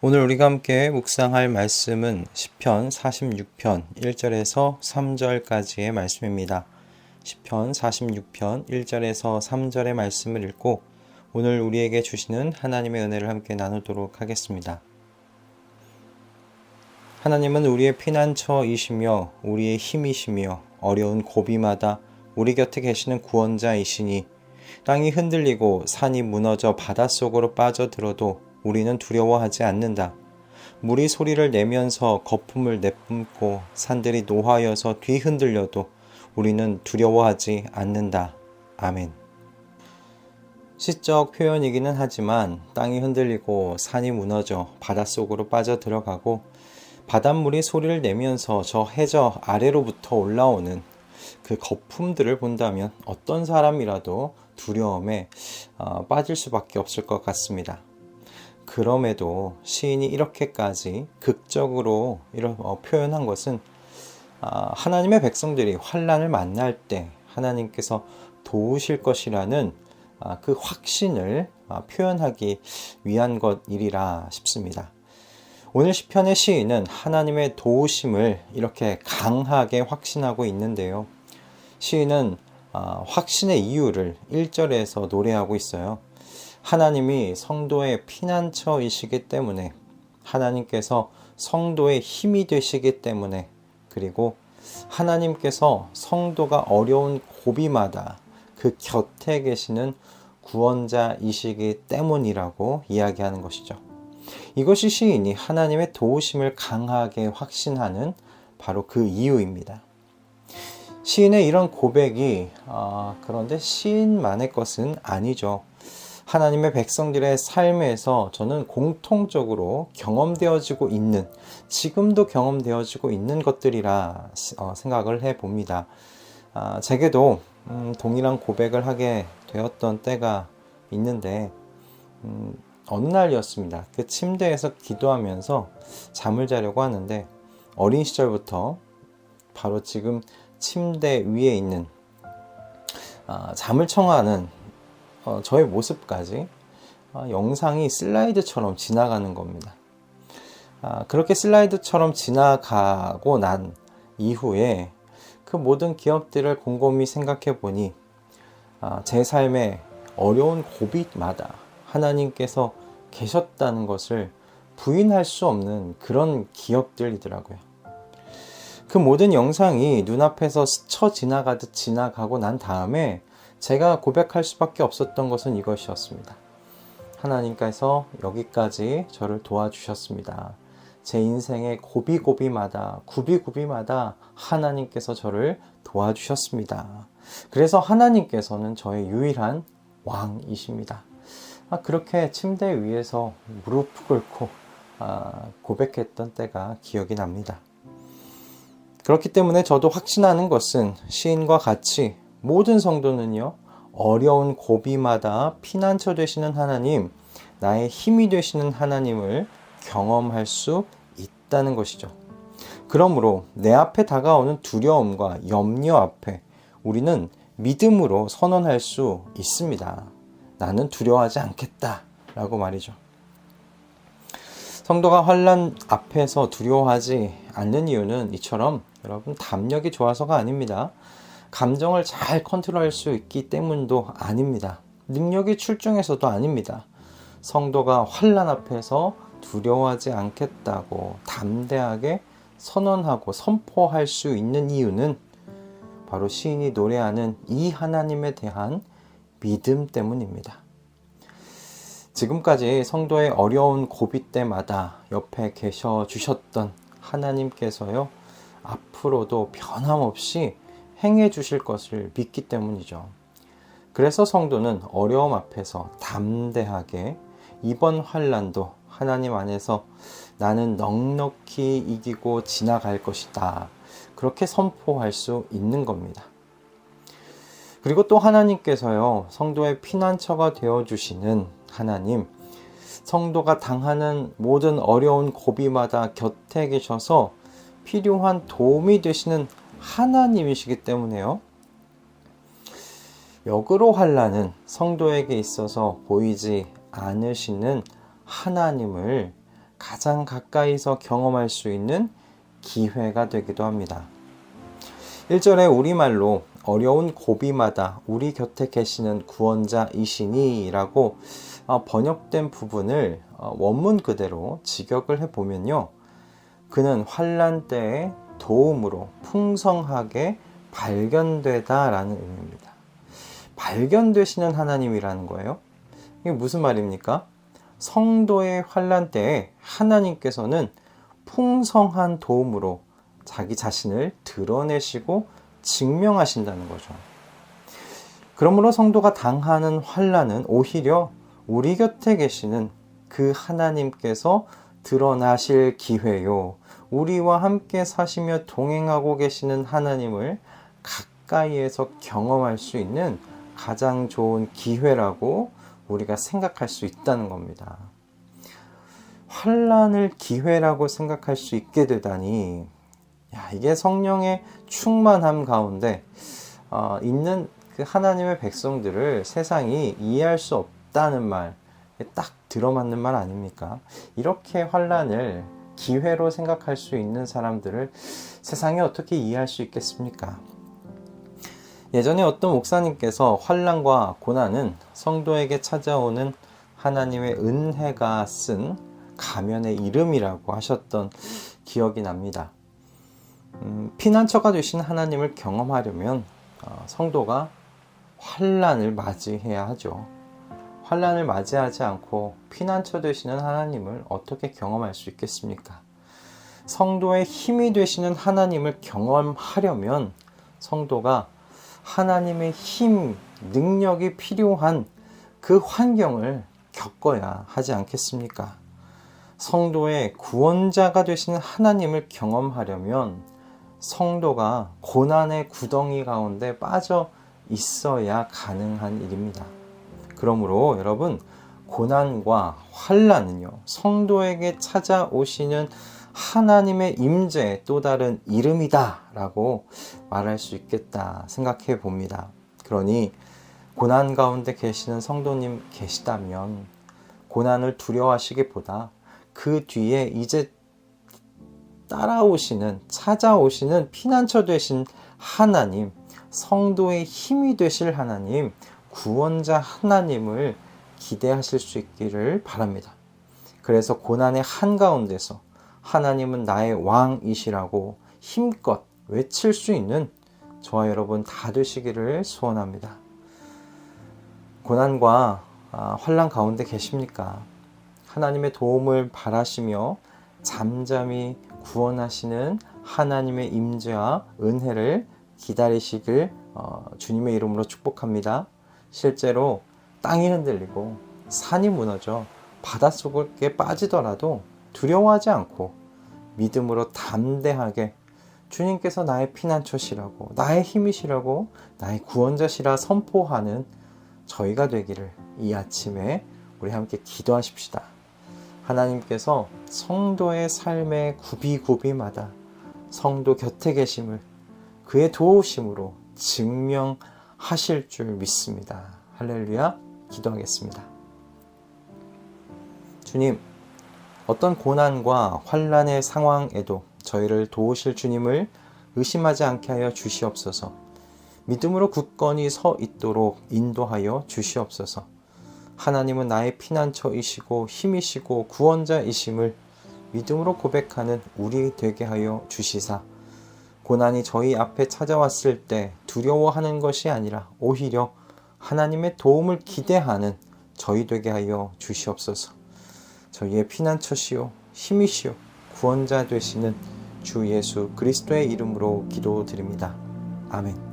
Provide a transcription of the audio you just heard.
오늘 우리가 함께 묵상할 말씀은 시편 46편 1절에서 3절까지의 말씀입니다. 시편 46편 1절에서 3절의 말씀을 읽고 오늘 우리에게 주시는 하나님의 은혜를 함께 나누도록 하겠습니다. 하나님은 우리의 피난처이시며 우리의 힘이시며 어려운 고비마다 우리 곁에 계시는 구원자이시니 땅이 흔들리고 산이 무너져 바닷속으로 빠져들어도 우리는 두려워하지 않는다. 물이 소리를 내면서 거품을 내뿜고 산들이 노하여서 뒤흔들려도 우리는 두려워하지 않는다. 아멘. 시적 표현이기는 하지만 땅이 흔들리고 산이 무너져 바닷속으로 빠져들어가고 바닷물이 소리를 내면서 저 해저 아래로부터 올라오는 그 거품들을 본다면 어떤 사람이라도 두려움에 빠질 수밖에 없을 것 같습니다. 그럼에도 시인이 이렇게까지 극적으로 표현한 것은 하나님의 백성들이 환난을 만날 때 하나님께서 도우실 것이라는 그 확신을 표현하기 위한 것이리라 싶습니다. 오늘 시편의 시인은 하나님의 도우심을 이렇게 강하게 확신하고 있는데요. 시인은 확신의 이유를 1절에서 노래하고 있어요. 하나님이 성도의 피난처이시기 때문에, 하나님께서 성도의 힘이 되시기 때문에, 그리고 하나님께서 성도가 어려운 고비마다 그 곁에 계시는 구원자이시기 때문이라고 이야기하는 것이죠. 이것이 시인이 하나님의 도우심을 강하게 확신하는 바로 그 이유입니다. 시인의 이런 고백이 그런데 시인만의 것은 아니죠. 하나님의 백성들의 삶에서 저는 공통적으로 경험되어지고 있는, 지금도 경험되어지고 있는 것들이라 생각을 해봅니다. 제게도 동일한 고백을 하게 되었던 때가 있는데 어느 날이었습니다. 그 침대에서 기도하면서 잠을 자려고 하는데 어린 시절부터 바로 지금 침대 위에 있는 잠을 청하는 저의 모습까지 영상이 슬라이드처럼 지나가는 겁니다. 그렇게 슬라이드처럼 지나가고 난 이후에 그 모든 기억들을 곰곰이 생각해 보니 제 삶의 어려운 고비마다 하나님께서 계셨다는 것을 부인할 수 없는 그런 기억들이더라고요. 그 모든 영상이 눈앞에서 스쳐 지나가듯 지나가고 난 다음에 제가 고백할 수밖에 없었던 것은 이것이었습니다. 하나님께서 여기까지 저를 도와주셨습니다. 제 인생의 고비고비마다, 구비구비마다 하나님께서 저를 도와주셨습니다. 그래서 하나님께서는 저의 유일한 왕이십니다. 그렇게 침대 위에서 무릎을 꿇고 고백했던 때가 기억이 납니다. 그렇기 때문에 저도 확신하는 것은 시인과 같이 모든 성도는요, 어려운 고비마다 피난처 되시는 하나님, 나의 힘이 되시는 하나님을 경험할 수 있다는 것이죠. 그러므로 내 앞에 다가오는 두려움과 염려 앞에 우리는 믿음으로 선언할 수 있습니다. 나는 두려워하지 않겠다 라고 말이죠. 성도가 환난 앞에서 두려워하지 않는 이유는 이처럼 여러분 담력이 좋아서가 아닙니다. 감정을 잘 컨트롤할 수 있기 때문도 아닙니다. 능력이 출중해서도 아닙니다. 성도가 환난 앞에서 두려워하지 않겠다고 담대하게 선언하고 선포할 수 있는 이유는 바로 시인이 노래하는 이 하나님에 대한 믿음 때문입니다. 지금까지 성도의 어려운 고비 때마다 옆에 계셔 주셨던 하나님께서요, 앞으로도 변함없이 행해 주실 것을 믿기 때문이죠. 그래서 성도는 어려움 앞에서 담대하게 이번 환난도 하나님 안에서 나는 넉넉히 이기고 지나갈 것이다, 그렇게 선포할 수 있는 겁니다. 그리고 또 하나님께서요, 성도의 피난처가 되어주시는 하나님, 성도가 당하는 모든 어려운 고비마다 곁에 계셔서 필요한 도움이 되시는 하나님이시기 때문에요, 역으로 환난은 성도에게 있어서 보이지 않으시는 하나님을 가장 가까이서 경험할 수 있는 기회가 되기도 합니다. 1절에 우리말로 어려운 고비마다 우리 곁에 계시는 구원자이시니 라고 번역된 부분을 원문 그대로 직역을 해보면요. 그는 환난 때에 도움으로 풍성하게 발견되다 라는 의미입니다. 발견되시는 하나님이라는 거예요. 이게 무슨 말입니까? 성도의 환난 때에 하나님께서는 풍성한 도움으로 자기 자신을 드러내시고 증명하신다는 거죠. 그러므로 성도가 당하는 환난은 오히려 우리 곁에 계시는 그 하나님께서 드러나실 기회요. 우리와 함께 사시며 동행하고 계시는 하나님을 가까이에서 경험할 수 있는 가장 좋은 기회라고 우리가 생각할 수 있다는 겁니다. 환난을 기회라고 생각할 수 있게 되다니, 이게 성령의 충만함 가운데 있는 그 하나님의 백성들을 세상이 이해할 수 없다는 말, 딱 들어맞는 말 아닙니까? 이렇게 환난을 기회로 생각할 수 있는 사람들을 세상이 어떻게 이해할 수 있겠습니까? 예전에 어떤 목사님께서 환난과 고난은 성도에게 찾아오는 하나님의 은혜가 쓴 가면의 이름이라고 하셨던 기억이 납니다. 피난처가 되신 하나님을 경험하려면 성도가 환난을 맞이해야 하죠. 환난을 맞이하지 않고 피난처 되시는 하나님을 어떻게 경험할 수 있겠습니까? 성도의 힘이 되시는 하나님을 경험하려면 성도가 하나님의 힘, 능력이 필요한 그 환경을 겪어야 하지 않겠습니까? 성도의 구원자가 되시는 하나님을 경험하려면 성도가 고난의 구덩이 가운데 빠져 있어야 가능한 일입니다. 그러므로 여러분, 고난과 환난은요, 성도에게 찾아오시는 하나님의 임재의 또 다른 이름이다 라고 말할 수 있겠다 생각해 봅니다. 그러니 고난 가운데 계시는 성도님 계시다면 고난을 두려워하시기보다 그 뒤에 이제 찾아오시는 피난처 되신 하나님, 성도의 힘이 되실 하나님, 구원자 하나님을 기대하실 수 있기를 바랍니다. 그래서 고난의 한가운데서 하나님은 나의 왕이시라고 힘껏 외칠 수 있는 저와 여러분 다 되시기를 소원합니다. 고난과 환난 가운데 계십니까? 하나님의 도움을 바라시며 잠잠히 구원하시는 하나님의 임재와 은혜를 기다리시길 주님의 이름으로 축복합니다. 실제로 땅이 흔들리고 산이 무너져 바닷속에 빠지더라도 두려워하지 않고 믿음으로 담대하게 주님께서 나의 피난처시라고, 나의 힘이시라고, 나의 구원자시라 선포하는 저희가 되기를 이 아침에 우리 함께 기도하십시다. 하나님께서 성도의 삶의 구비구비마다 성도 곁에 계심을 그의 도우심으로 증명하실 줄 믿습니다. 할렐루야. 기도하겠습니다. 주님, 어떤 고난과 환난의 상황에도 저희를 도우실 주님을 의심하지 않게 하여 주시옵소서. 믿음으로 굳건히 서 있도록 인도하여 주시옵소서. 하나님은 나의 피난처이시고 힘이시고 구원자이심을 믿음으로 고백하는 우리 되게 하여 주시사, 고난이 저희 앞에 찾아왔을 때 두려워하는 것이 아니라 오히려 하나님의 도움을 기대하는 저희 되게 하여 주시옵소서. 저희의 피난처시요 힘이시요 구원자 되시는 주 예수 그리스도의 이름으로 기도드립니다. 아멘.